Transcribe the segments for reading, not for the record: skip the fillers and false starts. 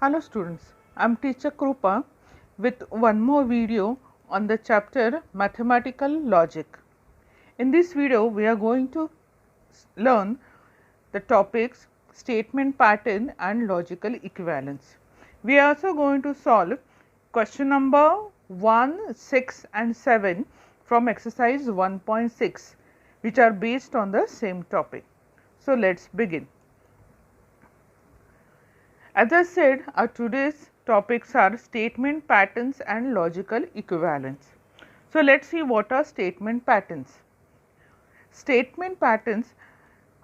Hello students, I am teacher Krupa with one more video on the chapter Mathematical Logic. In this video, we are going to learn the topics statement pattern and logical equivalence. We are also going to solve question number 1, 6 and 7 from exercise 1.6 which are based on the same topic. So, let us begin. As I said, our today's topics are statement patterns and logical equivalence. So, let us see what are statement patterns. Statement patterns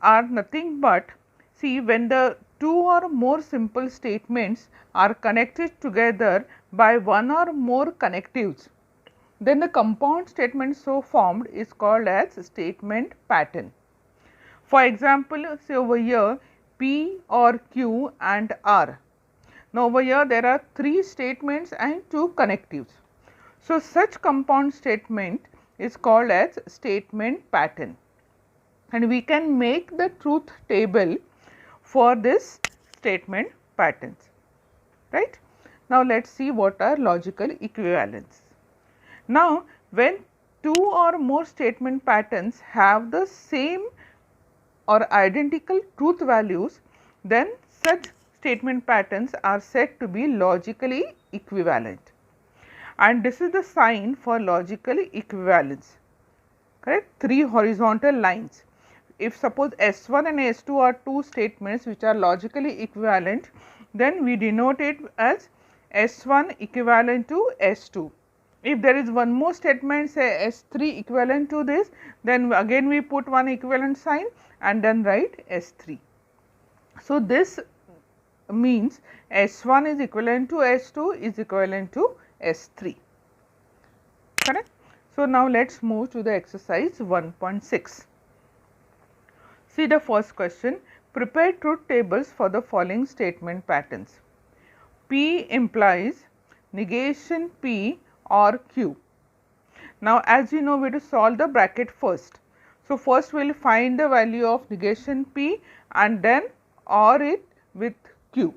are nothing but, see, when the two or more simple statements are connected together by one or more connectives, then the compound statement so formed is called as statement pattern. For example, say over here P or Q and R. Now, over here there are 3 statements and 2 connectives. So, such compound statement is called as statement pattern, and we can make the truth table for this statement patterns, right. Now, let us see what are logical equivalence. Now, when 2 or more statement patterns have the same or identical truth values, then such statement patterns are said to be logically equivalent, and this is the sign for logical equivalence, correct. 3 horizontal lines. If suppose S1 and S2 are 2 statements which are logically equivalent, then we denote it as S1 equivalent to S2. If there is one more statement, say S3 equivalent to this, then again we put one equivalent sign and then write S3. So, this means S1 is equivalent to S2 is equivalent to S3, correct. So, now let us move to the exercise 1.6. See the first question, prepare truth tables for the following statement patterns. P implies negation P or Q. Now, as you know, we have to solve the bracket first. So, first we will find the value of negation P and then OR it with Q.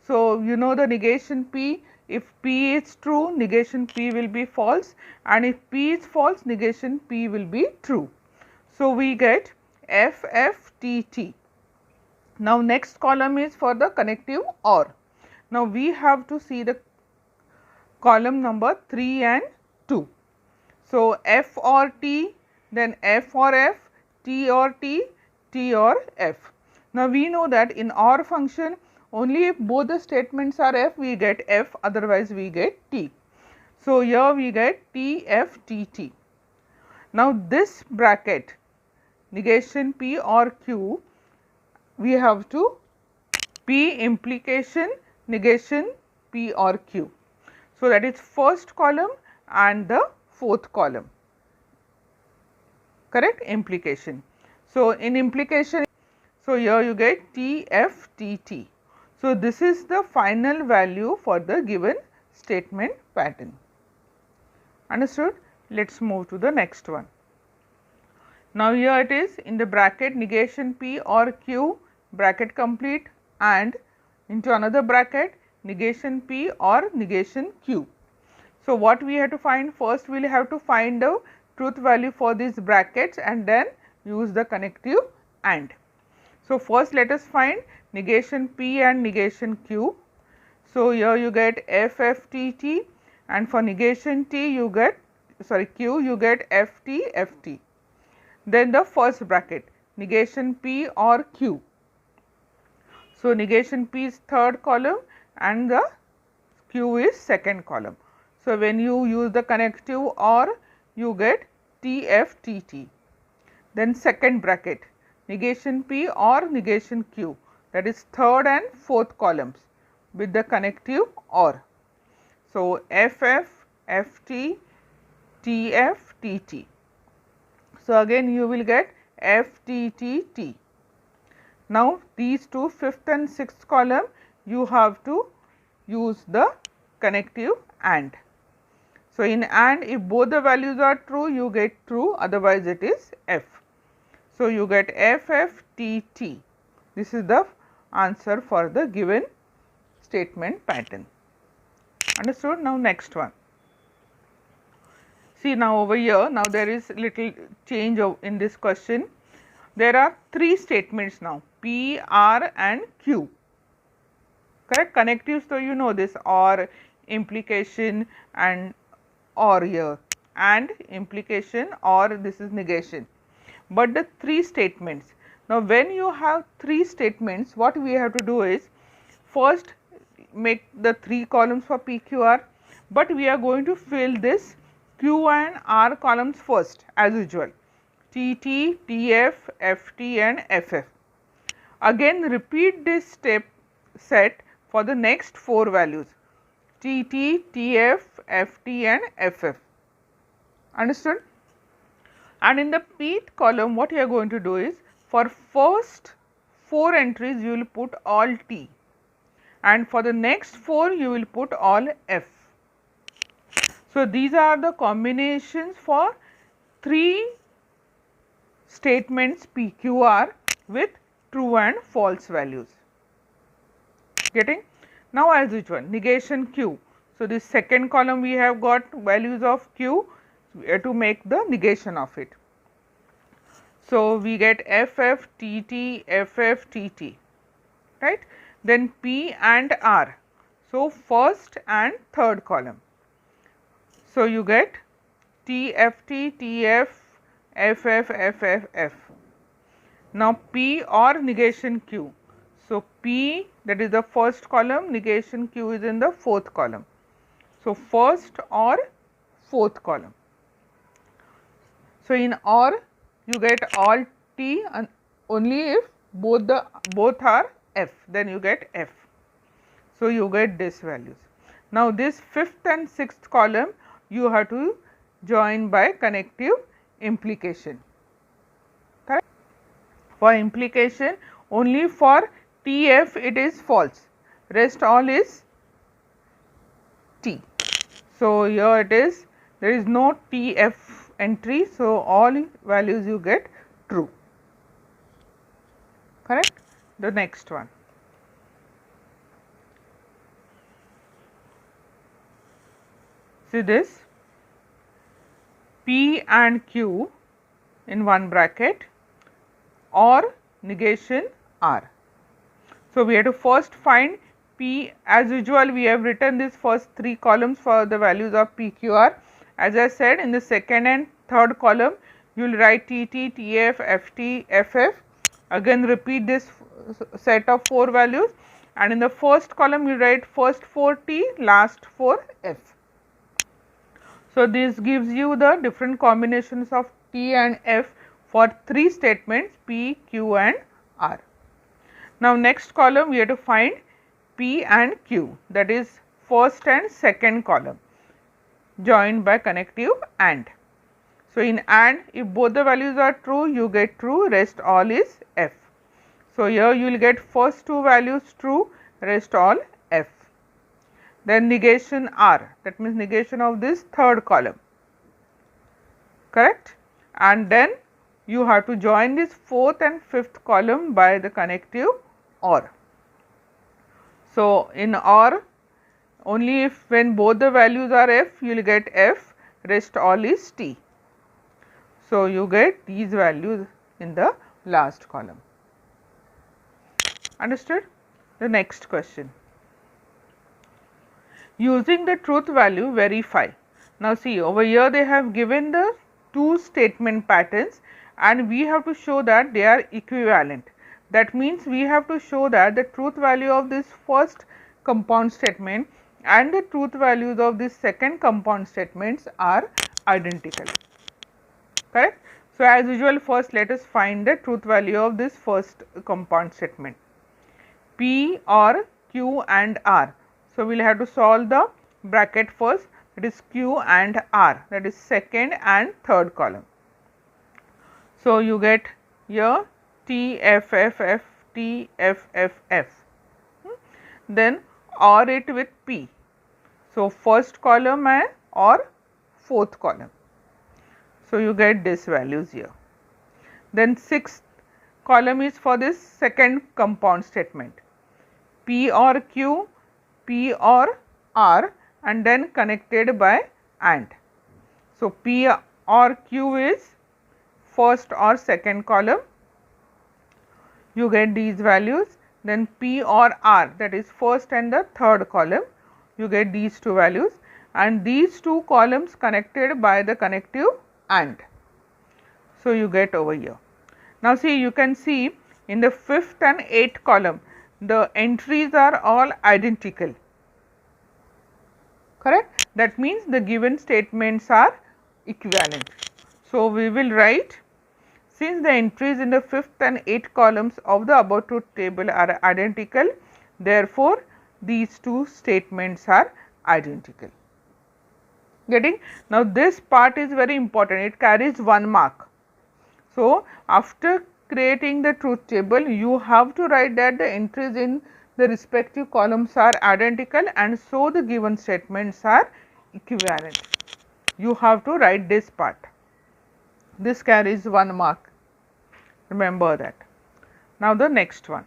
So, you know the negation P, if P is true, negation P will be false, and if P is false, negation P will be true. So, we get F F T T. Now, next column is for the connective OR. Now, we have to see the column number 3 and 2. So, F or T, then F or F, T or T, T or F. Now, we know that in OR function only if both the statements are F we get F, otherwise we get T. So, here we get T F T T. Now, this bracket negation P or Q, we have to P implication negation P or Q. So, that is first column and the fourth column, correct, implication. So, in implication, so here you get T F T T. So, this is the final value for the given statement pattern. Understood? Let us move to the next one. Now, here it is in the bracket negation P or Q, bracket complete, and into another bracket negation P or negation Q. So, what we have to find? First we will have to find the truth value for these brackets and then use the connective AND. So, first let us find negation P and negation Q. So, here you get F F T T, and for negation T you get Q you get F T F T. Then the first bracket negation P or Q. So, negation P is third column and the Q is second column. So, when you use the connective OR you get T F T T. Then second bracket negation P or negation Q, that is third and fourth columns with the connective OR. So, F F F T T F T T. So, again you will get F T T T. Now, these two fifth and sixth column you have to use the connective AND. So, in AND if both the values are true you get true, otherwise it is F. So, you get F F T T. This is the answer for the given statement pattern. Understood? Now next one. See, now over here, now there is little change in this question. There are three statements now, P, R and Q. Correct? Connectives, so you know this, or, implication and or here, and implication, or this is negation. But the three statements. Now, when you have three statements, what we have to do is first make the three columns for P, Q, R, but we are going to fill this Q and R columns first as usual, T T, T F, F T and F F. Again repeat this step set for the next four values, T T, T F, F T and F F. Understood? And in the Pth column, what you are going to do is, for first four entries you will put all T, and for the next four you will put all F. So, these are the combinations for three statements P, Q, R with true and false values. Getting? Now, as usual, negation Q. So, this second column we have got values of Q, we have to make the negation of it. So, we get FF, TT, FF, TT, right. Then P and R. So, first and third column. So, you get TFT, TF, FF, FF, F. Now, P or negation Q. So, P, that is the first column, negation Q is in the fourth column. So, first or fourth column. So, in OR you get all T and only if both are F, then you get F. So, you get these values. Now, this fifth and sixth column you have to join by connective implication. Correct? For implication, only for TF it is false, rest all is T. So, here it is, there is no TF entry. So, all values you get true. Correct? The next one. See this, P and Q in one bracket or negation R. So, we have to first find P. As usual, we have written this first three columns for the values of P, Q, R. As I said, in the second and third column you will write T T, T F, F T, F F. Again repeat this set of four values, and in the first column you write first 4 T, last 4 F. So, this gives you the different combinations of T and F for three statements P, Q and R. Now, next column we have to find P and Q, that is first and second column joined by connective AND. So, in AND, if both the values are true, you get true, rest all is F. So, here you will get first two values true, rest all F. Then negation R, that means negation of this third column, correct, and then you have to join this fourth and fifth column by the connective OR. So, in OR, only if when both the values are F, you will get F, rest all is T. So, you get these values in the last column. Understood? The next question. Using the truth value, verify. Now, see over here they have given the two statement patterns and we have to show that they are equivalent. That means, we have to show that the truth value of this first compound statement and the truth values of this second compound statements are identical. Correct? So, as usual, first let us find the truth value of this first compound statement, P or Q and R. So, we will have to solve the bracket first, that is Q and R, that is second and third column. So, you get here T F F F T F F F, then OR it with P. So, first column and or fourth column. So, you get these values here. Then sixth column is for this second compound statement, P or Q, P or R and then connected by AND. So, P or Q is first or second column, you get these values. Then P or R, that is first and the third column, you get these two values, and these two columns connected by the connective AND. So, you get over here. Now, see, you can see in the fifth and eighth column the entries are all identical, correct. That means the given statements are equivalent. So, we will write, since the entries in the fifth and eighth columns of the above truth table are identical, therefore, these two statements are identical. Getting? Now, this part is very important, it carries 1 mark. So, after creating the truth table, you have to write that the entries in the respective columns are identical and so the given statements are equivalent. You have to write this part. This carries 1 mark. Remember that. Now, the next one,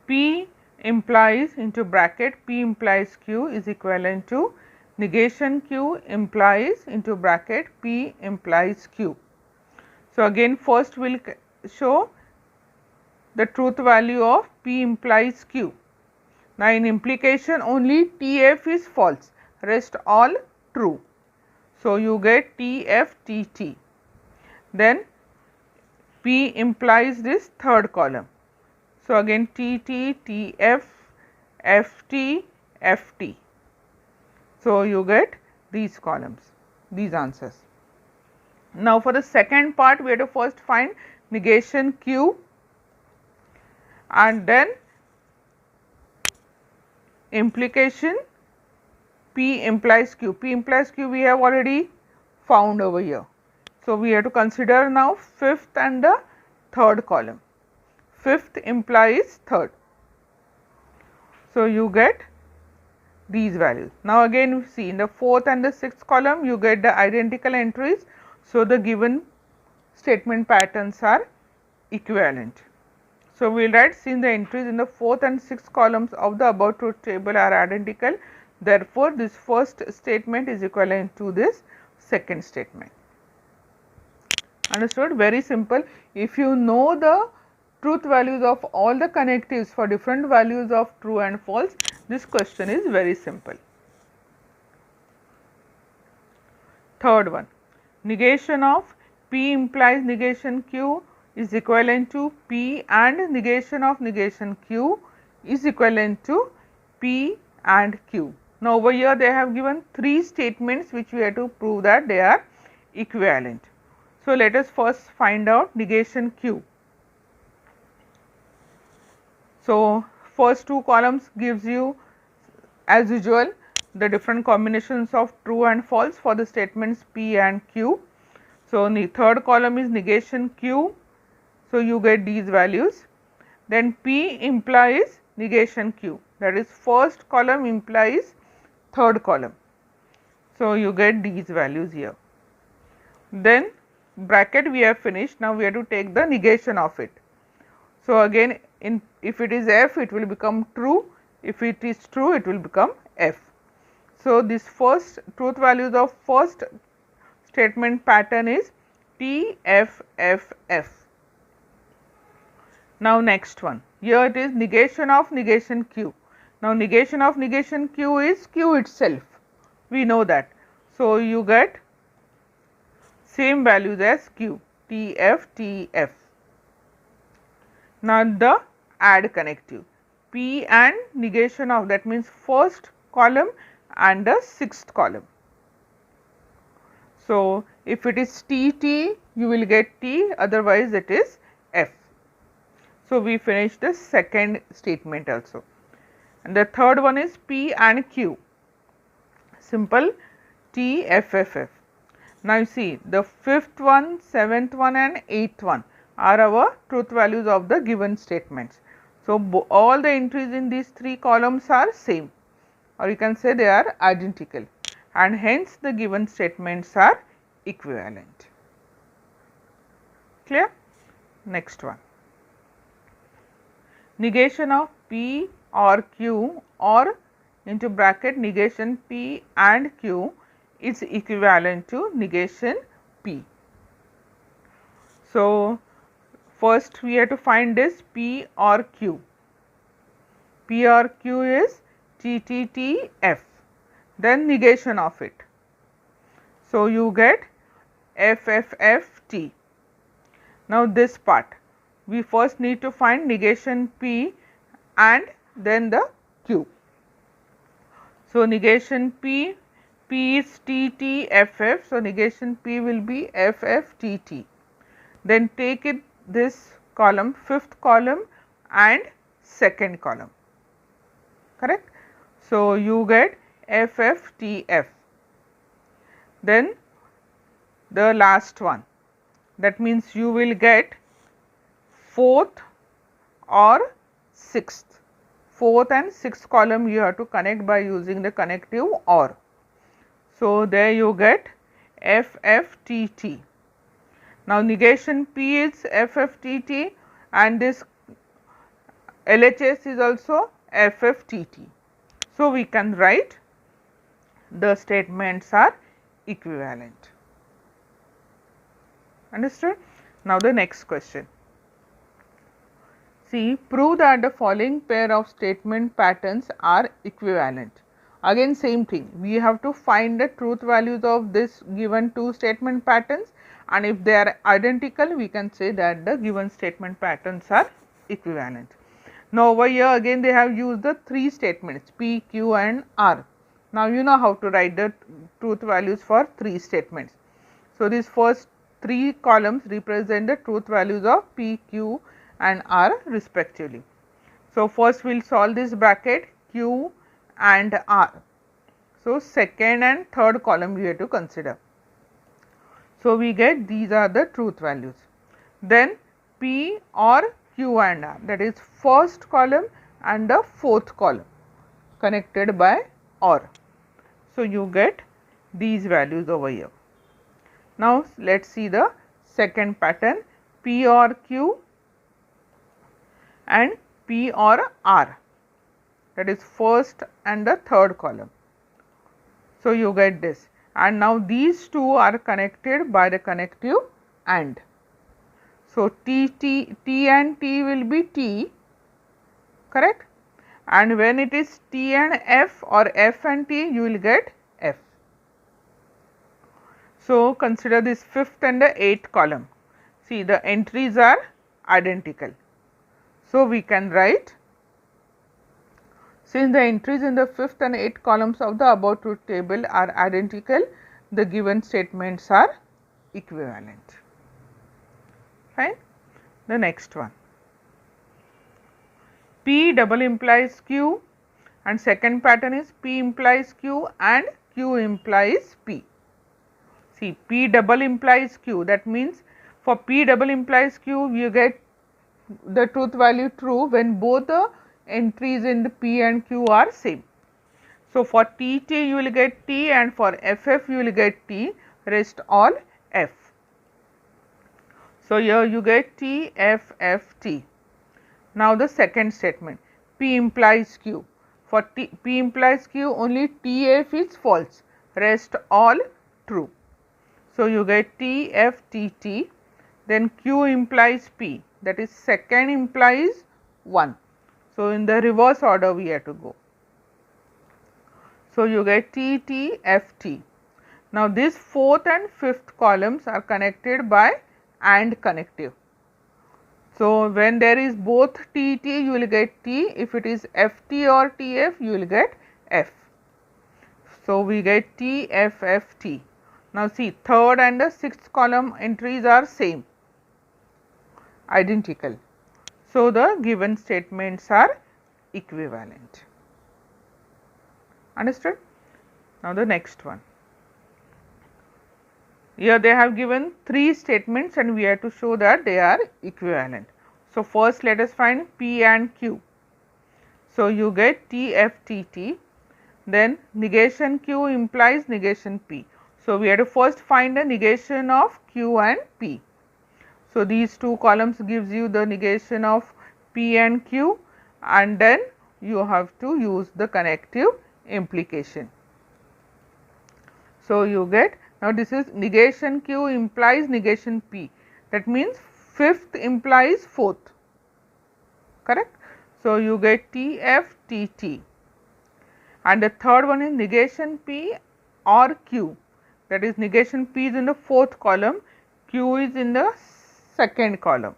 P implies into bracket P implies Q is equivalent to negation Q implies into bracket P implies Q. So, again first we will show the truth value of P implies Q. Now, in implication only TF is false, rest all true. So, you get TF TT. Then P implies this third column. So, again TT, TF, FT, FT. So, you get these columns, these answers. Now, for the second part we have to first find negation Q and then implication P implies Q. P implies Q we have already found over here. So, we have to consider now fifth and the third column. Fifth implies third. So, you get these values. Now, again you see in the fourth and the sixth column you get the identical entries. So, the given statement patterns are equivalent. So, we will write, since the entries in the fourth and sixth columns of the above truth table are identical, therefore, this first statement is equivalent to this second statement. Understood? Very simple. If you know the truth values of all the connectives for different values of true and false, this question is very simple. Third one, negation of P implies negation Q is equivalent to P and negation of negation Q is equivalent to P and Q. Now, over here they have given 3 statements which we have to prove that they are equivalent. So, let us first find out negation Q. So, first 2 columns gives you as usual the different combinations of true and false for the statements P and Q. So, the third column is negation Q. So, you get these values. Then P implies negation Q, that is first column implies third column. So, you get these values here. Then bracket we have finished. Now, we have to take the negation of it. So, again if it is F it will become true, if it is true it will become F. So, this first truth values of first statement pattern is T F F F. Now, next one, here it is negation of negation Q. Now, negation of negation Q is Q itself, we know that. So, you get same values as Q, T F T F. Now, the add connective P and negation of, that means first column and the sixth column. So, if it is T T you will get T, otherwise it is F. So, we finished the second statement also, and the third one is P and Q, simple T F F F. Now, you see the fifth one, seventh one and eighth one are our truth values of the given statements. So, all the entries in these 3 columns are same, or you can say they are identical, and hence the given statements are equivalent. Clear? Next one, negation of P or Q or into bracket negation P and Q is equivalent to negation P. So, first we have to find this P or Q. P or Q is T T T F, then negation of it. So, you get F F F T. Now, this part we first need to find negation P and then the Q. So, negation P, P is T T F F. So, negation P will be F F T T. Then take it this column, fifth column and second column, correct. So, you get F F T F. Then the last one, that means you will get fourth or sixth. Fourth and sixth column you have to connect by using the connective OR. So, there you get F F T T. Now, negation P is F F T T and this LHS is also F F T T. So, we can write the statements are equivalent. Understood? Now, the next question. See, prove that the following pair of statement patterns are equivalent. Again same thing, we have to find the truth values of this given two statement patterns, and if they are identical we can say that the given statement patterns are equivalent. Now, over here again they have used the three statements P, Q and R. Now, you know how to write the truth values for three statements. So, these first three columns represent the truth values of P, Q and R respectively. So, first we will solve this bracket Q and R. So, second and third column we have to consider. So, we get these are the truth values. Then P or Q and R, that is first column and the fourth column connected by OR. So, you get these values over here. Now, let us see the second pattern P or Q and P or R, that is first and the third column. So, you get this, and now these two are connected by the connective AND. So, T and T will be T, correct, and when it is T and F or F and T you will get F. So, consider this fifth and the eighth column. See, the entries are identical. So, we can write, since the entries in the fifth and eighth columns of the above truth table are identical, the given statements are equivalent. Fine. The next one, P double implies Q, and second pattern is P implies Q and Q implies P. See, P double implies Q, that means for P double implies Q you get the truth value true when both the entries in the P and Q are same. So, for T T you will get T and for F F you will get T, rest all F. So, here you get T F F T. Now, the second statement P implies Q. For P implies Q only T F is false, rest all true. So, you get T F T T, then Q implies P, that is second implies 1. So, in the reverse order we have to go. So, you get T T F T. Now, this fourth and fifth columns are connected by AND connective. So, when there is both T T you will get T, if it is F T or T F you will get F. So, we get T F F T. Now, see, third and the sixth column entries are same, identical. So, the given statements are equivalent. Understood? Now, the next one. Here they have given three statements and we have to show that they are equivalent. So, first let us find P and Q. So, you get T F T T, then negation Q implies negation P. So, we have to first find the negation of Q and P. So, these two columns gives you the negation of P and Q, and then you have to use the connective implication. So, you get, now this is negation Q implies negation P, that means fifth implies fourth, correct. So, you get T F T T, and the third one is negation P or Q, that is negation P is in the fourth column, Q is in the second column.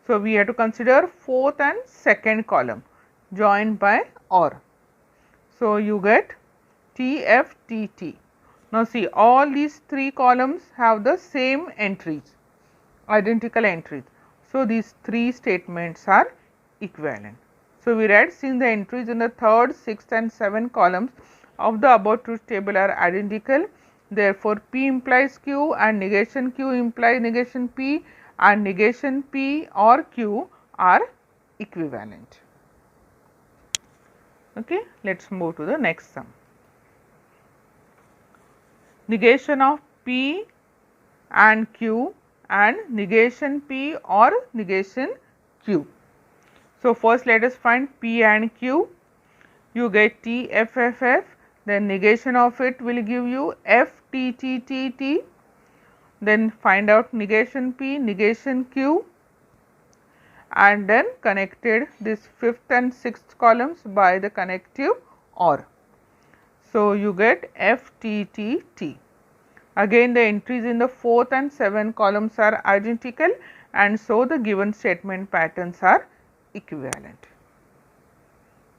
So, we have to consider fourth and second column joined by OR. So, you get T F T T. Now, see, all these three columns have the same entries, identical entries. So, these three statements are equivalent. So, we read, since the entries in the third, sixth and seventh columns of the above truth table are identical, therefore, P implies Q and negation Q implies negation P, and negation P or Q are equivalent. Okay, let us move to the next sum. Negation of P and Q and negation P or negation Q. So, first let us find P and Q. You get T F F F, then negation of it will give you F T T T T, then find out negation P, negation Q, and then connected this fifth and sixth columns by the connective OR. So, you get F T T T. Again the entries in the fourth and seventh columns are identical, and so the given statement patterns are equivalent.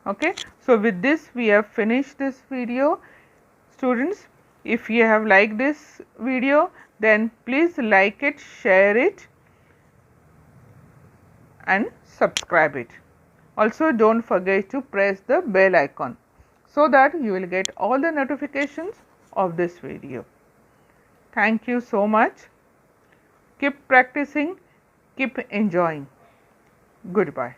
Okay. So, with this we have finished this video. Students, if you have liked this video, then please like it, share it and subscribe it. Also, do not forget to press the bell icon so that you will get all the notifications of this video. Thank you so much. Keep practicing, keep enjoying. Goodbye.